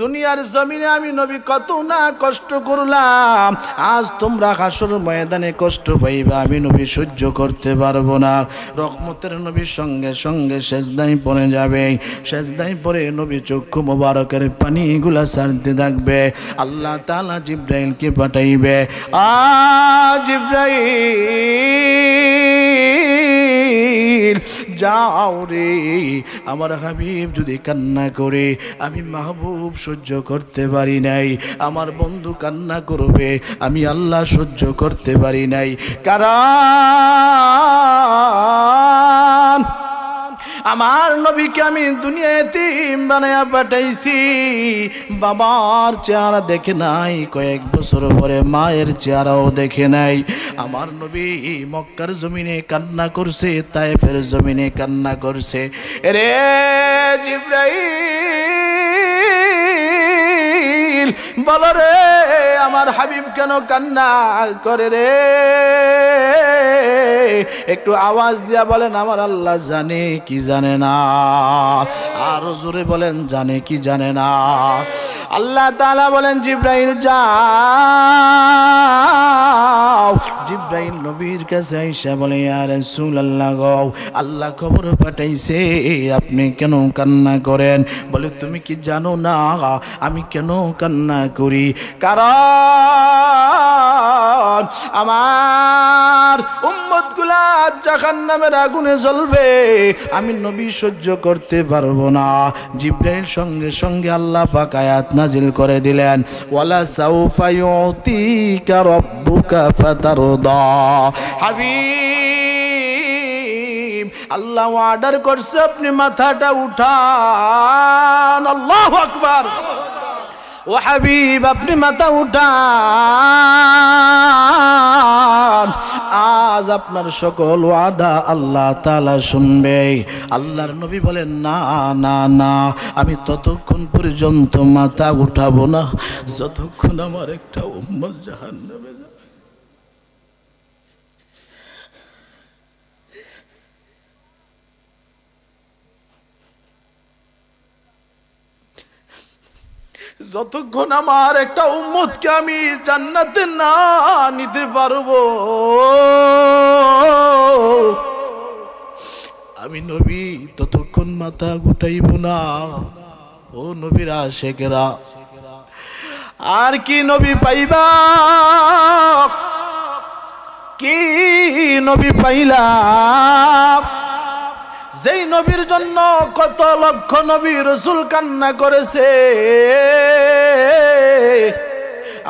দুনিয়ার জমিনে আমি নবী কত না কষ্ট করলাম, আজ তোমরা হাসর ময়দানে কষ্ট পাইবা, আমি নবী সহ্য করতে পারবো না। রহমতের নবীর সঙ্গে সঙ্গে সেজদায় পড়ে যাবে, সেজদায় পড়ে নবী চক্ষু মোবারকের পানিগুলা ছাড়তে থাকবে। আল্লাহ তাআলা জিব্রাইলকে পাঠাইবে, জিব্রাইল যাও রে, আমার হাবিব যদি কান্না করে আমি মাহবুব সহ্য করতে পারি নাই, আমার বন্ধু কান্না করবে আমি আল্লাহ সহ্য করতে পারি নাই। কারণ আমার নবীকে আমি দুনিয়া এতিম বানায়া পাঠাইছি, বাবার চেহারা দেখে নাই, কয়েক বছর পরে মায়ের চেহারাও দেখে নাই। আমার নবী মক্কার জমিনে কান্না করছে, তায়েফের জমিনে কান্না করছে। রে জিব্রাইল বলো রে, আমার হাবিব কেন কান্না করে রে? একটু আওয়াজ দিয়া বলেন, আমার আল্লাহ জানে কি জানে না? আরো জোরে বলেন, জানে কি জানে না? আল্লাহ তাআলা বলেন, জিব্রাইল যাও। জিব্রাইল নবীর কাছে আইসা বলে, ইয়া রাসূলুল্লাহ গো, আল্লাহ খবর পাঠাইছে আপনি কেন কান্না করেন। বলে, তুমি কি জানো না আমি কেন কান্না করি? কারণ আমার উম্মতগুলা জাহান্নামের আগুনে জ্বলবে, আমি নবী সহ্য করতে পারবো না। জিব্রাইল সঙ্গে সঙ্গে আল্লাহ পাক আয়াত নাজিল করে দিলেন, ওয়ালা সাউফা ইউতিকা রাব্বুকা ফাতারদা। হাবিব, আল্লাহ অর্ডার করছে আপনি মাথাটা উঠান। আল্লাহু আকবার। ও হাবিব, আপনি মাথা উঠান, আজ আপনার সকল ওয়াদা আল্লাহ তাআলা শুনবে। আল্লাহর নবী বলেন, না না না, আমি ততক্ষণ পর্যন্ত মাথা উঠাবো না যতক্ষণ আমার একটা উম্মত জাহান্নামে যাবে। যতক্ষণ আমার একটা উম্মতকে আমি জান্নাতে না নিতে পারবো, আমি নবী ততক্ষণ মাথা গুটাইব না। ও নবীর আশিকেরা, আর কি নবী পাইবা? কি নবী পাইলাম? যেই নবীর জন্য কত লক্ষ নবী রাসূল কান্না করেছে।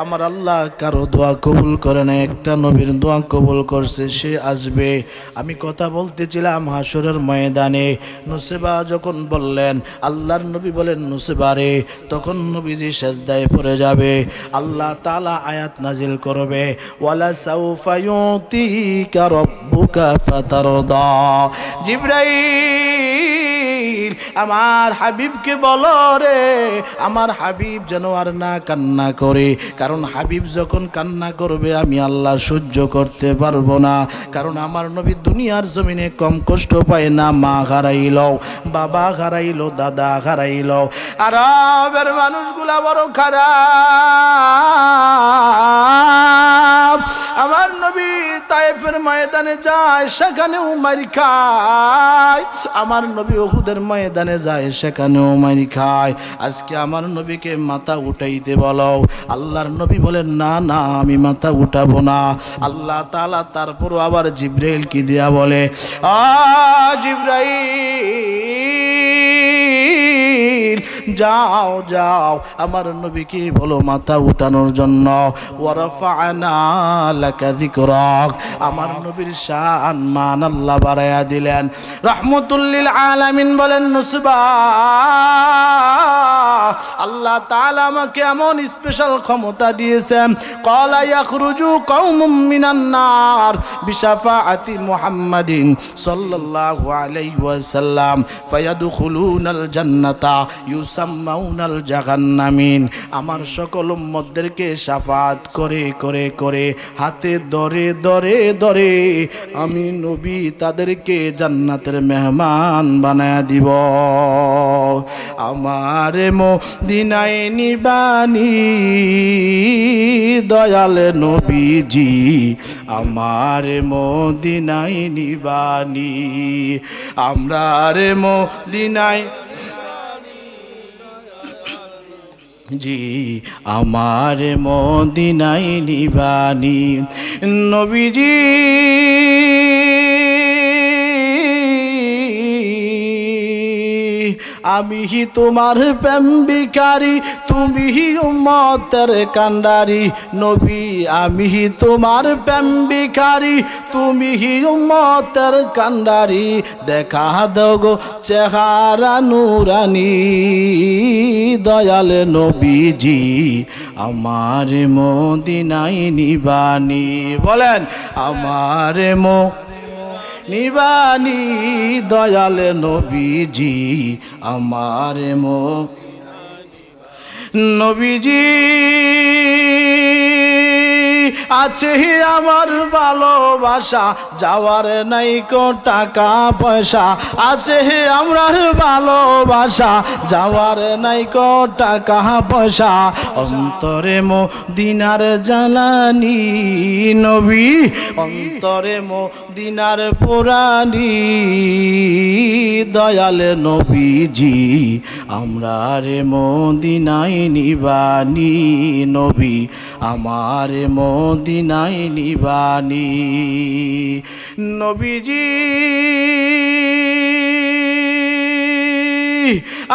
আমার আল্লাহ কারো দোয়া কবুল করে না, একটা নবীর দোয়া কবুল করছে, সে আসবে। আমি কথা বলতেছিলাম হাসরের ময়দানে নুসেবা যখন বললেন, আল্লাহর নবী বলেন, নুসেবা রে, তখন নবীজি সেজদায় পড়ে যাবে। আল্লাহ তাআলা আয়াত নাজিল করবে, ওয়ালা সাউফা ইউতিকা রাব্বুকা ফাতারদা। জিব্রাইল, আমার হাবিবকে বলো রে, আমার হাবিব যেন আর না কান্না করে, কারণ হাবিব যখন কান্না করবে আমি আল্লাহ সহ্য করতে পারবো না। কারণ আমার নবী দুনিয়ার জমিনে কম কষ্ট পায় না। মা হারাইল, বাবা হারাইল, দাদা হারাইল। আরবের মানুষগুলা বড় খারাপ। আমার নবী তায়েফের ময়দানে যায়, সেখানেও মার খায়। আমার নবী উহুদের ময়দানে যায়, সেখানেও মার খায়। আজকে আমার নবীকে মাথা উঠাইতে বলো, আল্লাহর নবী বলেন, না না, আমি মাথা উঠাবো না। আল্লাহ তাআলা তারপর আবার জিব্রাইল কি দিয়া বলে, জিব্রাইল যাও যাও, আমার নবীকে বলো মাথা উঠানোর জন্য। ওয়ারাফা'না লাকা যিকরাক, আমার নবীর শান মান আল্লাহ বাড়ায়া দিলেন। রাহমাতুল লিল আলামিন বলেন, নুসবা আল্লাহ তাআলা আমাকে এমন স্পেশাল ক্ষমতা দিয়েছেন। ক্বালা ইয়াখরুজু কওমুম মিনান নার বিশাফাআতি মুহাম্মাদিন সাল্লাল্লাহু আলাইহি ওয়াসাল্লাম ফায়াদখুলুনাল জান্নাতা ইউসাম্মাউনাল জাহান্নামিন। আমার সকল উম্মতদেরকে শাফাত করে করে করে, হাতে ধরে ধরে ধরে আমি নবী তাদেরকে জান্নাতের মেহমান বানায়া দিব। আমারে মদিনায় নিবানি দয়াল নবীজি আমার মদিনায় নিবানি আমরা রে মদিনায় জি আমার মদিনায় নিবানি নবীজি আমি হি তোমার প্রেম ভিখারি তুমি হি উম্মতের কান্ডারি নবী আমি হি তোমার প্রেম ভিখারি তুমি হি উম্মতের কান্ডারি দেখা দাও গো চেহারা নুরানি দয়াল নবীজি আমার মদিনায় নিবানি বলেন আমার নিবানি দয়াল নবীজি আমার নবীজি আছে আমার ভালোবাসা যাওয়ার নাই কো টাকা পয়সা আছে আমার ভালোবাসা যাওয়ার নাই কো টাকা পয়সা অন্তরে মদিনার জ্বালানি নবী অন্তরে মদিনার পুরানি দয়াল নবীজি আমরা রে মদিনায় নিবানি নবী আমার মদিনায় নিবানি নবীজি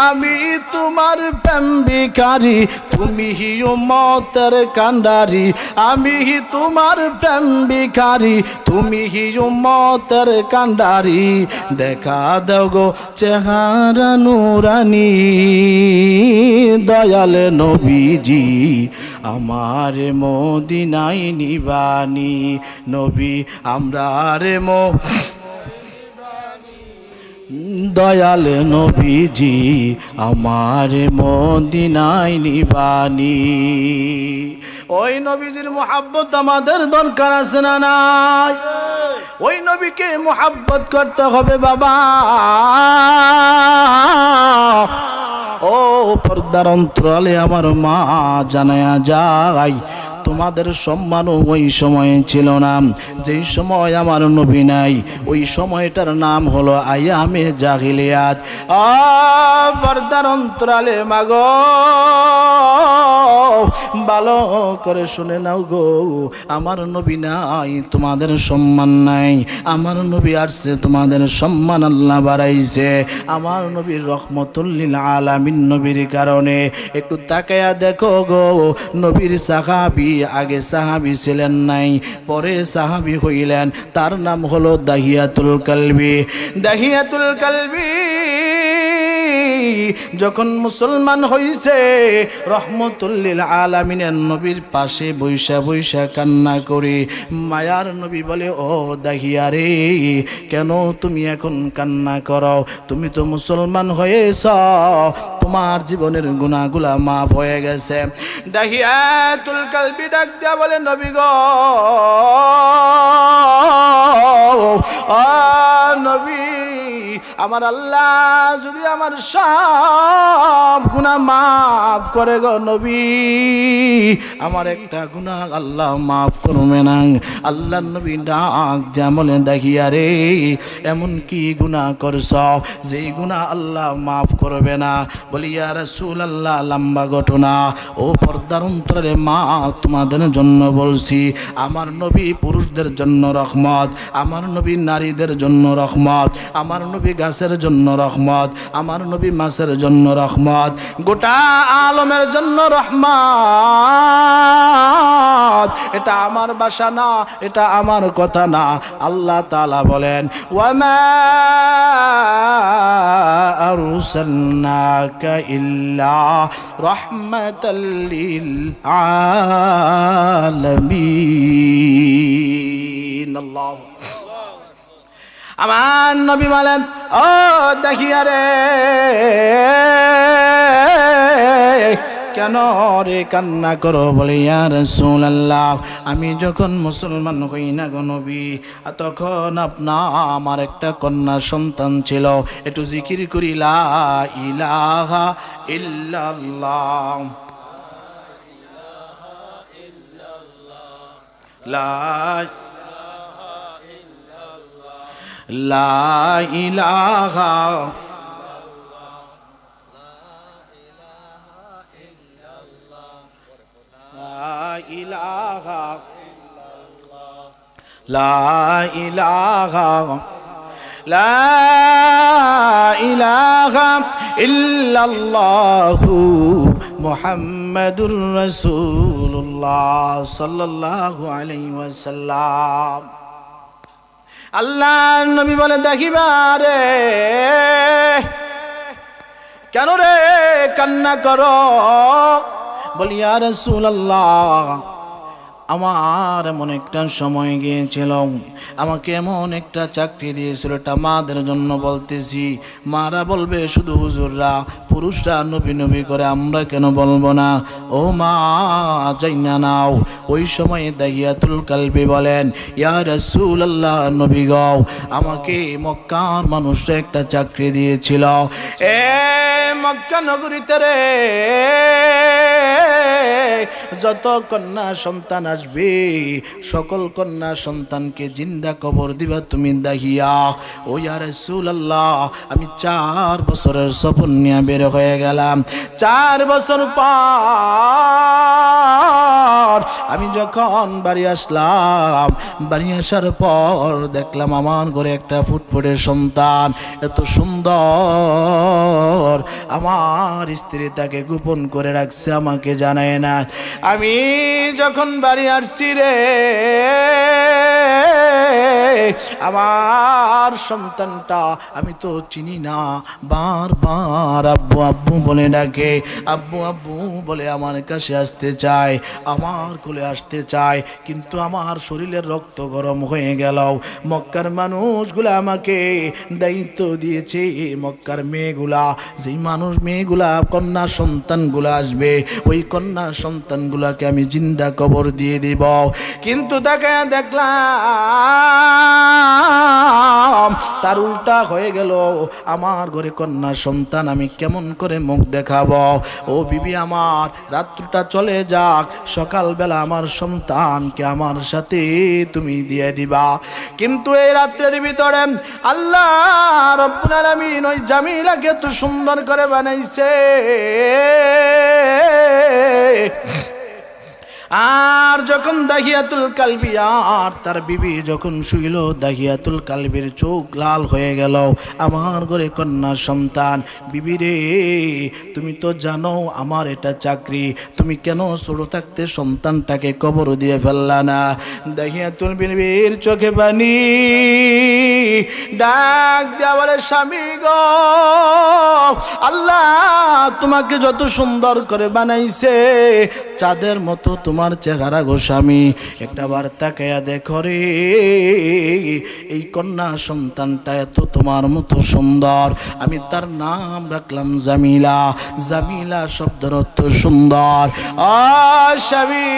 আমি তোমার প্রেম ভিখারি তুমি হি উম্মতের কান্ডারি আমি হি তোমার প্রেম ভিখারি তুমি হি উম্মতের কান্ডারি দেখা দাও গো চেহারা নুরানি দয়াল নবীজি আমার মদিনায় নিবানি নবী আমরা রে দয়াল নবীজি আমার মদিনায় নিবানি ওই নবীজির মুহাব্বত আমাদের দরকার আছে না নাই ওই নবীকে মুহাব্বত করতে হবে বাবা ও পর্দার অন্তরালে আমার মা জানায়া যায় তোমাদের সম্মানও ওই সময়ে ছিল না যেই সময় আমার নবী নাই ওই সময়টার নাম হলো আয়ামে জাহিলিয়াত পর্দার অন্তরালে মাগো ভালো করে শুনে নাও গো আমার নবী নাই তোমাদের সম্মান নাই আমার নবী আসছে তোমাদের সম্মান আল্লাহ বাড়াইছে আমার নবীর রহমতুল লিল আলামিন নবীর কারণে একটু তাকায়া দেখো গো নবীর সাহাবী আগে সাহাবী ছিলেন নাই পরে সাহাবী হইলেন তার নাম হলো দাহিয়াতুল কালবি দাহিয়াতুল কালবি যখন মুসলমান হইছে রহমতুল লিল আলামিনের নবীর পাশে বৈশা বৈশা কান্না করে মায়ার নবী বলে ও দাহিয়া রে কেন তুমি এখন কান্না করো তুমি তো মুসলমান হয়েছ তোমার জীবনের গুনাহগুলা মাফ হয়ে গেছে দাহিয়াতুল কালবি ডাক দিয়া বলে নবী গো নবী আমার আল্লাহ যদি আমার সব গুনাহ মাফ করে গো নবী আমার একটা গুনাহ আল্লাহ মাফ করবে না আল্লাহ নবী ডাক দিয়া বলে দেখিয়া রে এমন কি গুনাহ করছ যেই গুনাহ আল্লাহ মাফ করবে না বলি ইয়া রাসূলুল্লাহ লম্বা ঘটনা ও পর্দার অন্তরে মা তোমাদের জন্য বলছি আমার নবী পুরুষদের জন্য রহমত আমার নবী নারীদের জন্য রহমত আমার নবী গাছের জন্য রহমত আমার নবী মাছের জন্য রহমত গোটা আলমের জন্য রহমত এটা আমার ভাষা না এটা আমার কথা না আল্লাহ তাআলা বলেন ওয়ামা আরসালনাকা ইল্লা রাহমাতাল লিল আলামিন আল্লাহু আমার নবী বলেন ও দেখিয়া রে কেন রে কান্না করো? বলে ইয়া রাসূলুল্লাহ, আমি যখন মুসলমান হই না গো নবী, তখন আমার একটা কন্যা সন্তান ছিল। একটু জিকির করি, লা ইলাহা ইল্লাল্লাহ, লা লা ইলাহা ইলাহা লা ইলাহা লা ইলাহা ইল্লাল্লাহু মুহাম্মাদুর রাসূলুল্লাহ সাল্লাল্লাহু আলাইহি ওয়াসাল্লাম। আল্লাহর নবী বলে, দেখিবা রে, কেন রে কান্না করো? বলি ইয়া রাসূলুল্লাহ, আমার এমন একটা সময় গিয়েছিল, আমাকে এমন একটা চাকরি দিয়েছিল, এটা মাদের জন্য বলতেছি। মারা বলবে শুধু হুজুররা, পুরুষরা নবী নবী করে, আমরা কেন বলবো না? ও মা, যাই না নাও। ওই সময় দাহিয়াতুল কালবি বলেন, ইয়া রাসূলুল্লাহ, নবী গো, আমাকে মক্কার মানুষরা একটা চাকরি দিয়েছিল। এ মক্কা নগরীতে রে, যত কন্যা সন্তান আসবে, সকল কন্যা সন্তানকে জিন্দা কবর দিবা তুমি দাহিয়া। ও ইয়া রাসূলুল্লাহ, আমি 4 বছরের সফর নিয়ে বের হয়ে গেলাম। 4 বছর পর আমি যখন বাড়ি আসলাম, বাড়ি আসার পর দেখলাম আমার ঘরে একটা ফুটফুটে সন্তান, এত সুন্দর। আমার স্ত্রী তাকে গোপন করে রাখছে, আমাকে জানায় না। আমি যখন বাড়ি আসছি রে, আমার সন্তানটা আমি তো চিনি না, বারবার আব্বু আব্বু বলে ডাকে, আব্বু আব্বু বলে আমার কাছে আসতে চায়, আমার কোলে আসতে চায়। কিন্তু আমার শরীরের রক্ত গরম হয়ে গেল। মক্কার মানুষগুলা আমাকে দায়িত্ব দিয়েছে, মক্কার মেয়েগুলা, যেই মেয়েগুলা কন্যা সন্তানগুলা আসবে, ওই কন্যা সন্তানগুলাকে আমি জিন্দা কবর দিয়ে দিব। কিন্তু তাকে দেখলাম তার উল্টা হয়ে গেল। আমার ঘরে কন্যা সন্তান, আমি কেমন করে মুখ দেখাবো? ও বিবি আমার, রাত্রটা চলে যাক, সকালবেলা আমার সন্তানকে আমার সাথে তুমি দিয়ে দিবা। কিন্তু এই রাত্রের ভিতরে আল্লাহ রাব্বুল আলামিন ওই জামিলাকে এত সুন্দর করে বানাইছে, আর যখন দাহিয়াতুল কালবি আর তার বিবি যখন শুইল, দাহিয়াতুল কালবির চোখ লাল হয়ে গেল। আমার ঘরে কন্যা সন্তান, বিবি রে, তুমি তো জানো আমার এটা চাকরি, তুমি কেন ছোট থাকতে সন্তানটাকে কবর দিয়ে ফেললা না? দাহিয়াতুল বিবির চোখে পানি, ডাক দেয়া বলে, স্বামী গো, আল্লাহ তোমাকে যত সুন্দর করে বানাইছে, চাঁদের মতো তোমার চেহারা গো স্বামী, একটা বার তাকায়া দেখো রে, এই কন্যা সন্তানটা এত তোমার মতো সুন্দর। আমি তার নাম রাখলাম জামিলা। জামিলা শব্দের অর্থ সুন্দর। স্বামী,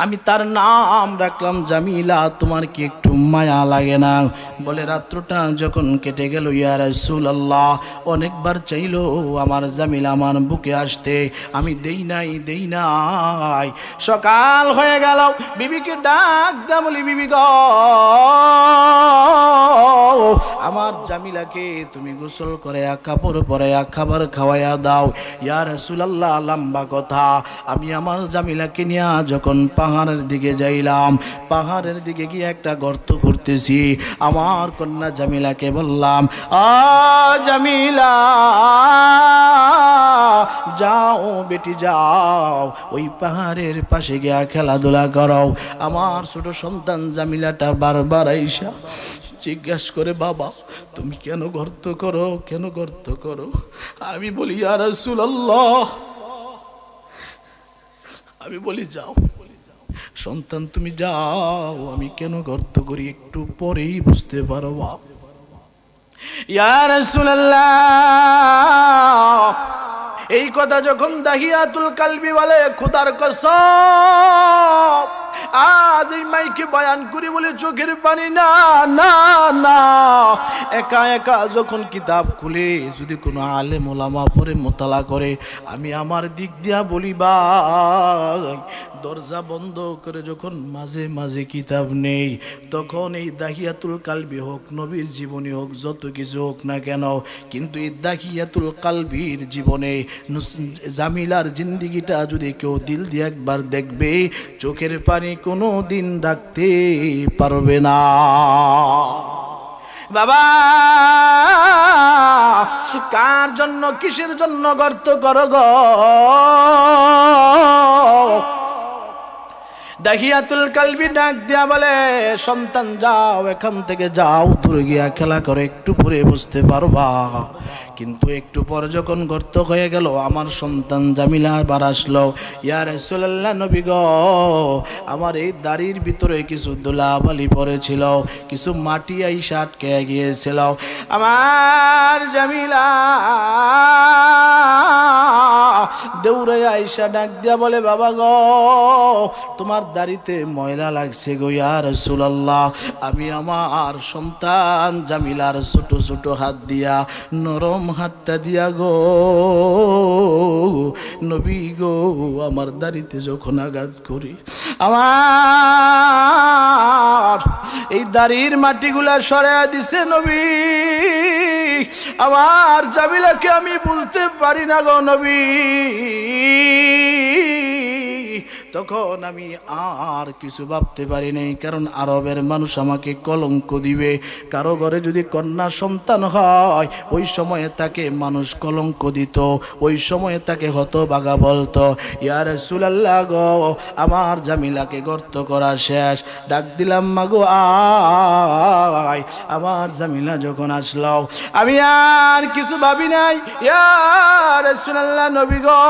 আমি তার নাম রাখলাম জামিলা, তোমার কি একটু মায়া লাগে না? বলে রাত্রটা যখন কেটে গেল, ইয়া রাসূলুল্লাহ, অনেকবার চাইলো আমার জামিলা আমার বুকে আসতে, আমি দেই নাই। সকাল হয়ে গেল, বিবিকে ডাক দা, বলি বিবি গো, আমার জামিলাকে তুমি গোসল করে কাপড় পরে খাবার খাওয়াইয়া দাও। ইয়া রাসূলুল্লাহ, লম্বা কথা। আমি আমার জামিলাকে নিয়ে যখন পাহাড়ের দিকে যাইলাম, পাহাড়ের দিকে গিয়ে একটা গর্ত করতেছি, আমার কন্যা জামিলাকে বললাম, জামিলা, যাও বেটি যাও, ওই পাহাড়ের পাশে গিয়া খেলাধুলা করো। আমার ছোট সন্তান জামিলাটা বারবার আইসা জিজ্ঞাসা করে, বাবা তুমি কেন গর্ত করো, কেন গর্ত করো? আমি বলি, ইয়া রাসূলুল্লাহ, আমি বলি যাও সন্তান, তুমি যাও, আমি কেন গর্ত করি একটু পরেই বুঝতে পারবা। ইয়া রাসূলুল্লাহ, এই কথা যখন দাহিয়াতুল কালবি বলে, খোদার কসম আজ এই মাইকে বয়ান করি বলে চোখের পানি না না না, একা একা যখন কিতাব খুলে যদি কোনো আলেম ওলামা পড়ে মোতালা করে, আমি আমার দিক দিয়া বলি ভাই, দরজা বন্ধ করে যখন মাঝে মাঝে কিতাব নেই, তখন এই দাহিয়াতুল কালবি হোক, নবীর জীবনী হোক, যত কিছু হোক না কেন, কিন্তু এই দাহিয়াতুল কালবির জীবনে জামিলার জিন্দিগিটা যদি কেউ দিল দিয়ে একবার দেখবে, চোখের পানি কোনো দিন রাখতে পারবে না। বাবা, কার জন্য কিসের জন্য গর্ত করো গো? দাহিয়াতুল কালবি ডাক দিয়া বলে, সন্তান যাও, এখান থেকে যাও, দূরে গিয়া খেলা করে, একটু পরে বুঝতে পারবা। কিন্তু একটু পরে যখন গর্ত হয়ে গেল, আমার সন্তান জামিলা আবার আসলো। ইয়া রাসূলুল্লাহ, নবী গো, আমার এই দাড়ির ভিতরে কিছু ধুলাবালি পড়েছিল, কিছু মাটি আইসা আটকে গিয়েছিল। আমার জামিলা দৌড়ে আইসা ডাক দিয়া বলে, বাবা গো, তোমার দাড়িতে ময়লা লাগছে গো ইয়া রাসূলুল্লাহ। আমি আমার সন্তান জামিলার ছোট ছোট হাত দিয়া, নরম হাতটা দিয়া গো নবী গো, আমার দাড়িতে যখন আঘাত করি, আমার এই দাড়ির মাটিগুলা সরাইয়া দিছে নবী। আমার জামিলাকে আমি বলতে পারি না গো নবী। তখন আমি আর কিছু ভাবতে পারি নাই, কারণ আরবের মানুষ আমাকে কলঙ্ক দিবে। কারো ঘরে যদি কন্যা সন্তান হয়, ওই সময়ে তাকে মানুষ কলঙ্ক দিত, ওই সময়ে তাকে হতভাগা বলতো। ইয়া রাসূলুল্লাহ গো, আমার জামিলাকে গর্ত করা শেষ, ডাক দিলাম মাগো আয়। আমার জামিলা যখন আসলো, আমি আর কিছু ভাবি নাই। ইয়া রাসূলুল্লাহ, নবী গো,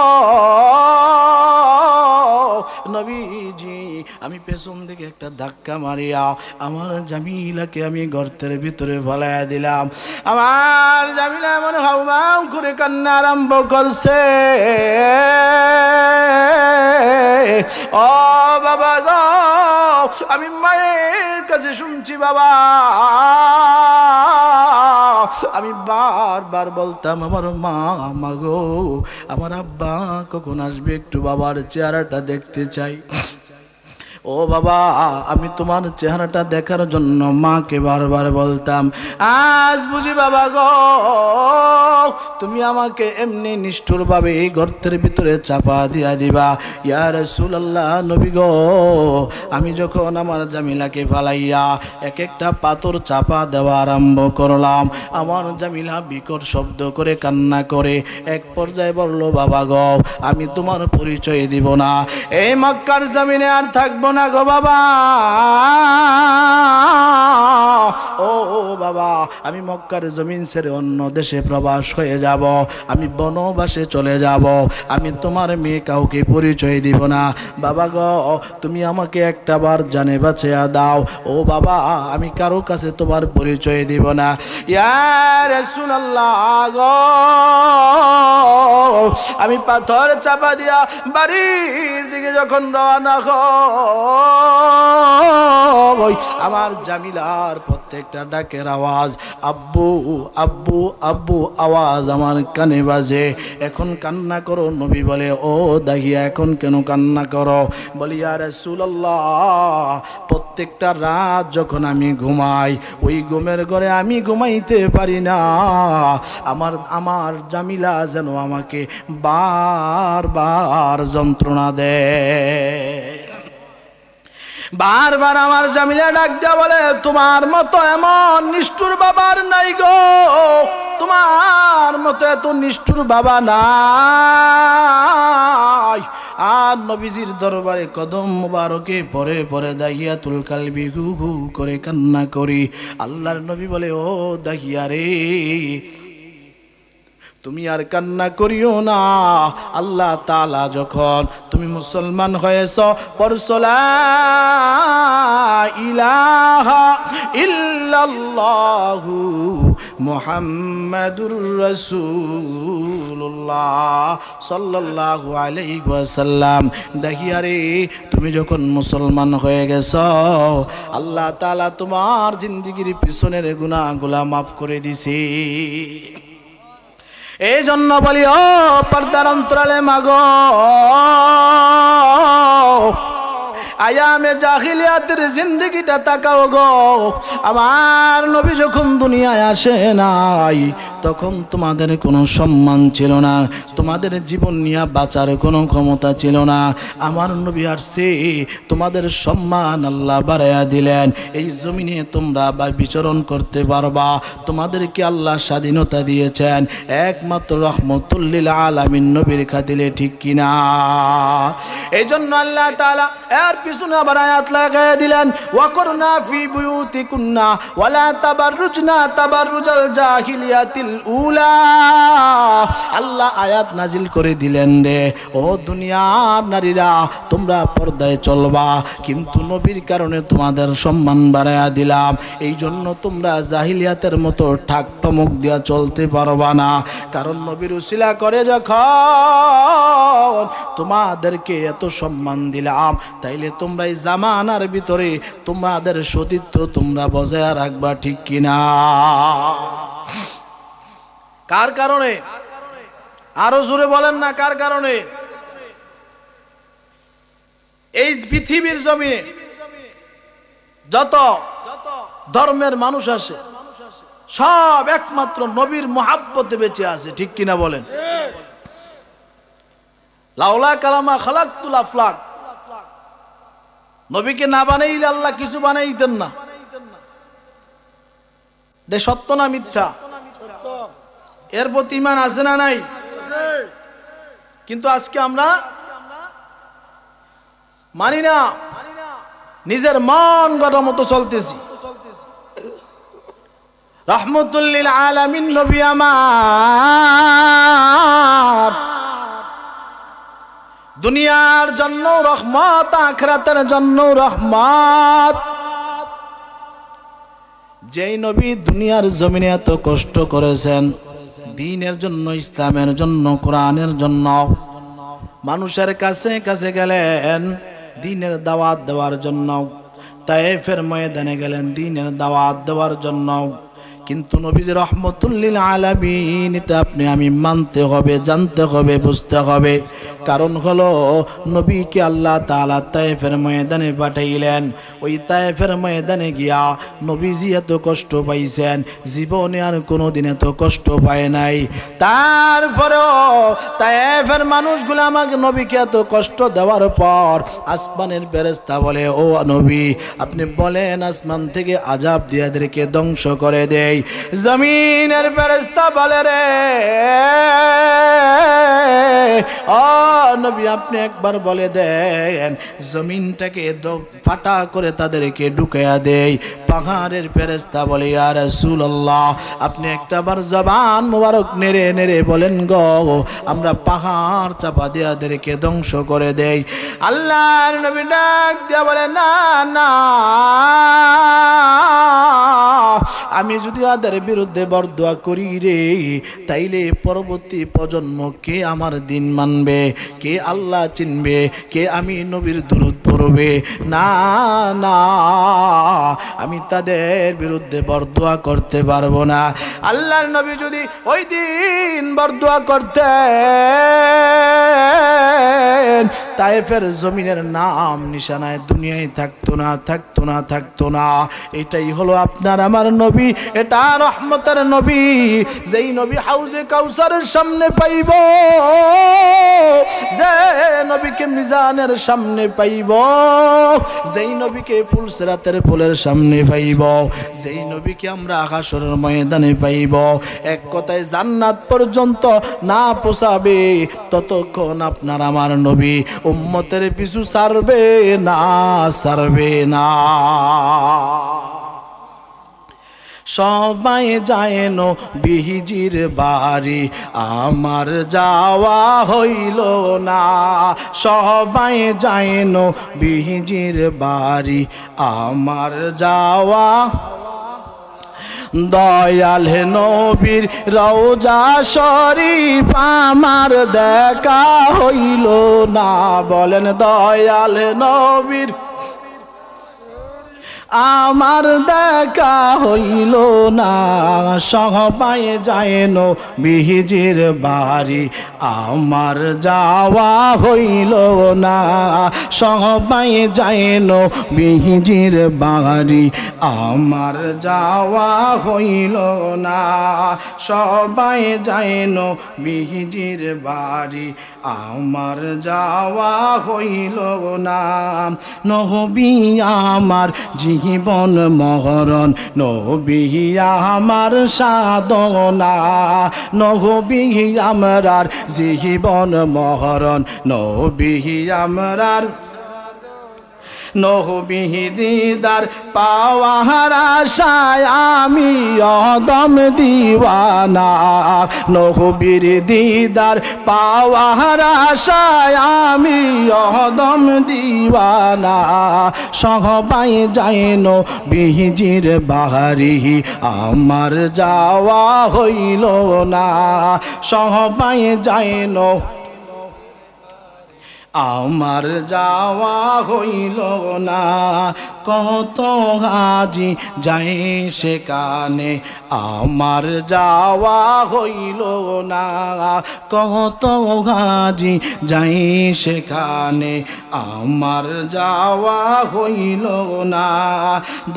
নবীজি, আমি পেছন দিকে একটা ধাক্কা মারিয়া আমার জামিলাকে আমি গর্তের ভিতরে ফেলাইয়া দিলাম। আমার জামিলা মনে হাউমাউ করে কান্না আরম্ভ করছে। ও বাবা গো, আমি মায়ের কাছে শুনছি বাবা, আমি বারবার বলতাম আমার মা, মাগো আমার আব্বা কখন আসবে, একটু বাবার চেহারাটা দেখতে চাই। ও বাবা, আমি তোমার চেহারাটা দেখার জন্য মাকে বারবার বলতাম। আজ বুঝি বাবা গো, তুমি আমাকে এমনি নিষ্ঠুরভাবে এই গর্তের ভিতরে চাপা দিয়া দিবা। ইয়া রাসূলুল্লাহ, নবী গো, আমি যখন আমার জামিলাকে ফালাইয়া এক একটা পাথর চাপা দেওয়া আরম্ভ করলাম, আমার জামিলা বিকট শব্দ করে কান্না করে এক পর্যায়ে বলল, বাবা গো, আমি তোমার পরিচয় দিব না, এই মক্কার জমিনে আর থাকবো না গো বাবা। ও বাবা, আমি মক্কার জমিন ছেড়ে অন্য দেশে প্রবাস হয়ে যাব, আমি বনবাসে চলে যাব, আমি তোমার মেয়ে কাউকে পরিচয় দিব না। বাবা গো, তুমি আমাকে একটা বার জানে বাঁচিয়া দাও। ও বাবা, আমি কারো কাছে তোমার পরিচয় দিব না। ইয়া রাসূলুল্লাহ গো, আমি পাথর চাপা দিয়া বাড়ির দিকে যখন রওনা হই, আমার জামিলার প্রত্যেকটা ডাকের আওয়াজ আব্বু আব্বু আব্বু আওয়াজ আমার কানে বাজে। এখন কান্না করো? নবী বলে, ও দাহিয়া, এখন কেন কান্না করো? বলি, ইয়া রাসূলুল্লাহ, প্রত্যেকটা রাত যখন আমি ঘুমাই, ওই ঘুমের ঘরে আমি ঘুমাইতে পারি না। আমার জামিলা যেন আমাকে বারবার যন্ত্রণা দেয়। বারবার আমার জামিলা ডাক দেয়া বলে, তোমার মতো এমন নিষ্ঠুর বাবার নাই গো, তোমার মতো এত নিষ্ঠুর বাবা নাই। আর নবীজির দরবারে কদম মুবারকে পরে পরে দাহিয়াতুল কালবি হু হু করে কান্না করি। আল্লাহর নবী বলে, ও দাহিয়া রে, তুমি আর কান্না করিও না। আল্লাহ তাআলা যখন তুমি মুসলমান হয়েছ, পড়ছো লা ইলাহা ইল্লাল্লাহু মুহাম্মাদুর রাসূলুল্লাহ সাল্লাল্লাহু আলাইহি ওয়াসাল্লাম। দেখিয়ারে তুমি যখন মুসলমান হয়ে গেছ, আল্লাহ তাআলা তোমার জিন্দেগির পিছনের গুনাহগুলা মাফ করে দিছে। এই জন্য বলি, ও পর্দার অন্তরালে মাগো, আয়ামে জাহিলিয়াতের জিন্দেগিটা তাকাও গো। আমার নবী যখন দুনিয়ায় আসে নাই, তখন তোমাদের কোনো সম্মান ছিল না, তোমাদের জীবন নিয়ে বাঁচার কোনো ক্ষমতা ছিল না। আমার নবী আসছে, তোমাদের সম্মান আল্লাহ বাড়াইয়া দিলেন। এই জমিনে তোমরা বিচরণ করতে পারবা, তোমাদেরকে আল্লাহ স্বাধীনতা দিয়েছেন একমাত্র রহমতুল্লিল আলামিন নবীর খাতিরে, ঠিক কিনা? এই জন্য আল্লাহ তাআলা এর পিছনে আবার আয়াত লাগাইয়া দিলেন, ওয়াকরনা ফি বুয়ুতিকুন্না ওয়ালা তাবাররুজনা তাবাররুজাল জাহিলিয়াতিল উলা। আল্লাহ আয়াত নাজিল করে দিলেন রে, ও দুনিয়ার নারীরা তোমরা পর্দায় চলবা, কিন্তু নবীর কারণে তোমাদের সম্মান বাড়াইয়া দিলাম। এই জন্য তোমরা জাহিলিয়াতের মতো ঠাক টমক দিয়া চলতে পারবা না। কারণ নবীর উসিলা করে যখন তোমাদেরকে এত সম্মান দিলাম, তাইলে তোমরা এই জামানার ভিতরে তোমাদের সতীত্ব তোমরা বজায় রাখবা, ঠিক কিনা? কার কারণে? আরো জোরে বলেন না, কার কারণে? এই পৃথিবীর জমিনে যত ধর্মের মানুষ আসে, সব একমাত্র নবীর মহাব্বতে বেঁচে আছে, ঠিক কিনা বলেন? লাউলা কালামা খালাকতুল আফলাক, নবীকে না বানাইলে আল্লাহ কিছু বানাইতেন না। এটা সত্য না মিথ্যা? এর প্রতি ঈমান আছে না নাই? কিন্তু আজকে আমরা মানি না, নিজের মন গড়া মতো চলতেছি। রহমতুল্লিল আলামিন নবী আমার, দুনিয়ার জন্য রহমত, আখিরাতের জন্য রহমত। যেই নবী দুনিয়ার জমিনে এত কষ্ট করেছেন দ্বীনের জন্য, ইসলামের জন্য, কোরআনের জন্য, মানুষের কাছে কাছে গেলেন দ্বীনের দাওয়াত দেওয়ার জন্য, তায়েফের ময়দানে গেলেন দ্বীনের দাওয়াত দেওয়ার জন্য। কিন্তু নবীজি রহমতুল্লিল আলামিন, এটা আপনি আমি মানতে হবে, জানতে হবে, বুঝতে হবে। কারণ হলো নবীকে আল্লাহ তাআলা তায়েফের ময়দানে পাঠাইলেন। ওই তায়েফের ময়দানে গিয়া নবীজি এত কষ্ট পাইছেন, জীবনে আর কোনোদিন এত কষ্ট পায় নাই। তারপরেও তায়েফের মানুষগুলো আমাকে নবীকে এত কষ্ট দেওয়ার পর আসমানের ফেরেশতা বলে, ও নবী আপনি বলেন আসমান থেকে আযাব দিয়ে এদেরকে ধ্বংস করে দেয়। জমিনের ফেরেশতা বলে, রে ও নবী আপনি একবার বলে দেন, জমিনটাকে ফাটা করে তাদেরকে ঢুকাইয়া দেই। পাহাড়ের ফেরেশতা বলে, ইয়া রাসূলুল্লাহ আপনি একটাবার জবান মোবারক নেড়ে নেড়ে বলেন গো, আমরা পাহাড় চাপা দিয়ে এদেরকে ধ্বংস করে দেই। আল্লাহর নবী ডাক দিয়া বলে, না না, আমি যদি আদের বিরুদ্ধে বরদোয়া করি রে, তাইলে পরবর্তী প্রজন্ম কে আমার দিন মানবে, কে আল্লাহ চিনবে, কে আমি নবীর দুরূদ পড়বে? না না, আমি তাদের বিরুদ্ধে বরদোয়া করতে পারবো না। আল্লাহর নবী যদি ওই দিন বরদোয়া করতেন, তায়েফের জমিনের নাম নিশানায় দুনিয়ায় থাকতো না, থাকতো না, থাকতো না। এটাই হলো আপনার আমার নবী, এটা রহমতের নবী। যেই নবী হাউজে কাউসারের সামনে পাইব, যে নবীকে মিজানের সামনে পাইব, যেই নবীকে ফুলসিরাতের ফুলের সামনে পাইব, যেই নবীকে আমরা হাসরের ময়দানে পাইব, এক কথায় জান্নাত পর্যন্ত না পৌঁছাবে ততক্ষণ আপনার আমার নবী উম্মতের পিছু ছাড়বে না, ছাড়বে না। সবাই যায় নবীজির বাড়ি, আমার যাওয়া হইল না। সবাই যায় নবীজির বাড়ি, আমার যাওয়া। দয়াল নবীর রওজা শরীফ আমার দেখা হইল না। বলেন দয়াল নবীর আমার দেখা হইল না। সবাই যায় নবীজির বাড়ি, আমার যাওয়া হইল না। সবাই যায় নবীজির বাড়ি, আমার যাওয়া হইল না। সবাই যায় নবীজির বাড়ি, আমার যাওয়া হইল না। নবী আমার জীবন মহরণ, নবী আমার সাধনা। নবী আমরার জীবন মহরণ, নবী আমরার। নবী দিদার পাওয়ার আশায় আমি অদম দিওয়ানা। নবীর দিদার পাওয়ার আশায় আমি অদম দিওয়ানা। সবাই যায় নবীজির বাড়ি, আমার যাওয়া হইল না। সবাই যায় আমার যাওয়া হইল না। কত হাজি যাই সেখানে, আমার যাওয়া হইল না। কত হাজি যাই সেখানে, আমার যাওয়া হইল না।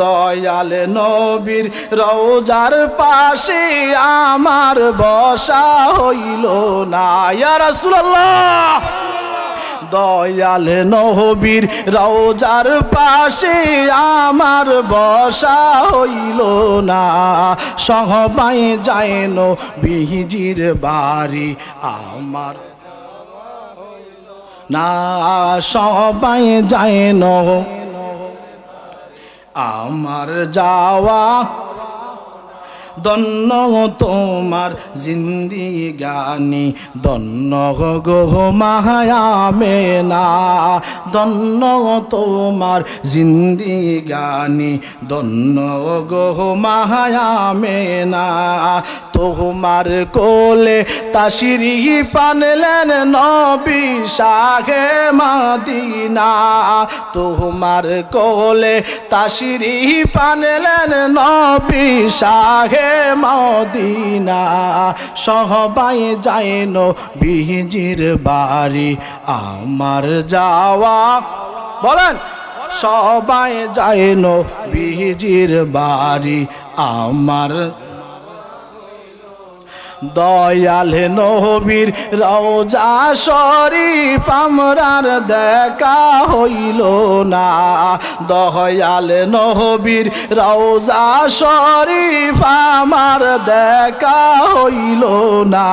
দয়াল নবীর রওজার পাশে আমার বসা হইল না। ইয়া রাসূলুল্লাহ, দয়াল নবীর রওজার পাশে আমার বসা হইল না। সবাই যায় নবীজির বাড়ি, আমার না। সবাই যায় আমার যাওয়া। ধন্য তোমার জিন্দিগানি, ধন্য গো মায়ামেনা। ধন্য তোমার জিন্দিগানি, ধন্য গো মায়ামেনা। তোমার কোলে তাশরিফ আনলেন নবী শাহে মদিনা। তোমার কোলে তাশরিফ আনলেন নবী শাহে মদিনা। সবাই যায় নবীজির বাড়ি, আমার যাওয়া। বলেন সবাই যায় নবীজির বাড়ি, আমার। দয়াল নবীর রওজা শরীফ আমরার দেখা হইল না। দয়াল নবীর রওজা শরীফ আমার দেখা হইল না।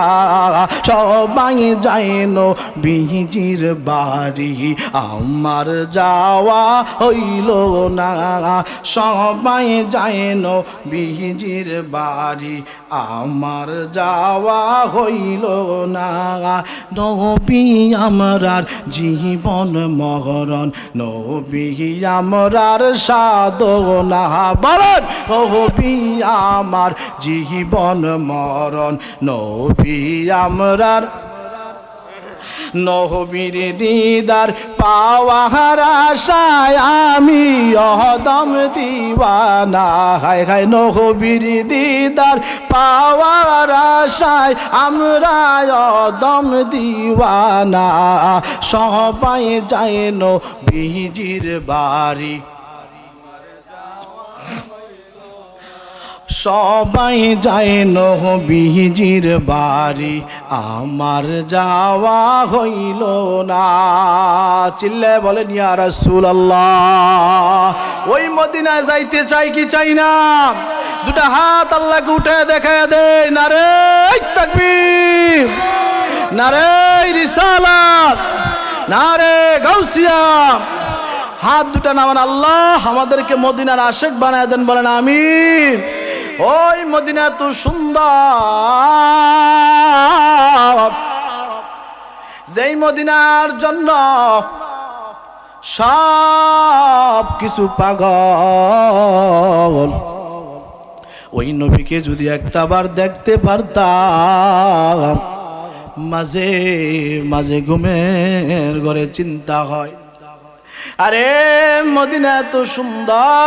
সবাই যায় নবীজির বাড়ি, আমার যাওয়া হইল না। সবাই যায় নবীজির বাড়ি, আমার যাওয়া হইল না। নবী আমরার জীবন মহরণ, নবী আমরার সাধনা। বলেন নবী আমার জীবন মরণ, নবী আমরার। নবীর দিদার পাওয়ার আশায় আমি অদম দিওয়ানা। হায় হায় নবীর দিদার পাওয়ার আশায় আমরা অদম দিওয়ানা। সবাই যায় নবীজির বাড়ি, সবাই যায় নবীজির বাড়ি, আমার যাওয়া হইল না। চিল্লে বলেন ইয়া রাসূলুল্লাহ। ওই মদিনায় যাইতে চাই কি চাই না? দুটা হাত আল্লাহকে উঠে দেখায় দে। নারে তাকবীর, নারে রিসালাত, নারে গাউসিয়া। হাত দুটা নামান। আল্লাহ আমাদেরকে মদিনার আশেক বানায় দেন, বলেন আমিন। ওই মদিনা এত সুন্দর, যেই মদিনার জন্য সব কিছু পাগল। ওই নবীকে যদি একটা বার দেখতে পারতাম, মাঝে মাঝে ঘুমের ঘরে চিন্তা হয়, আরে মদিনা এত সুন্দর।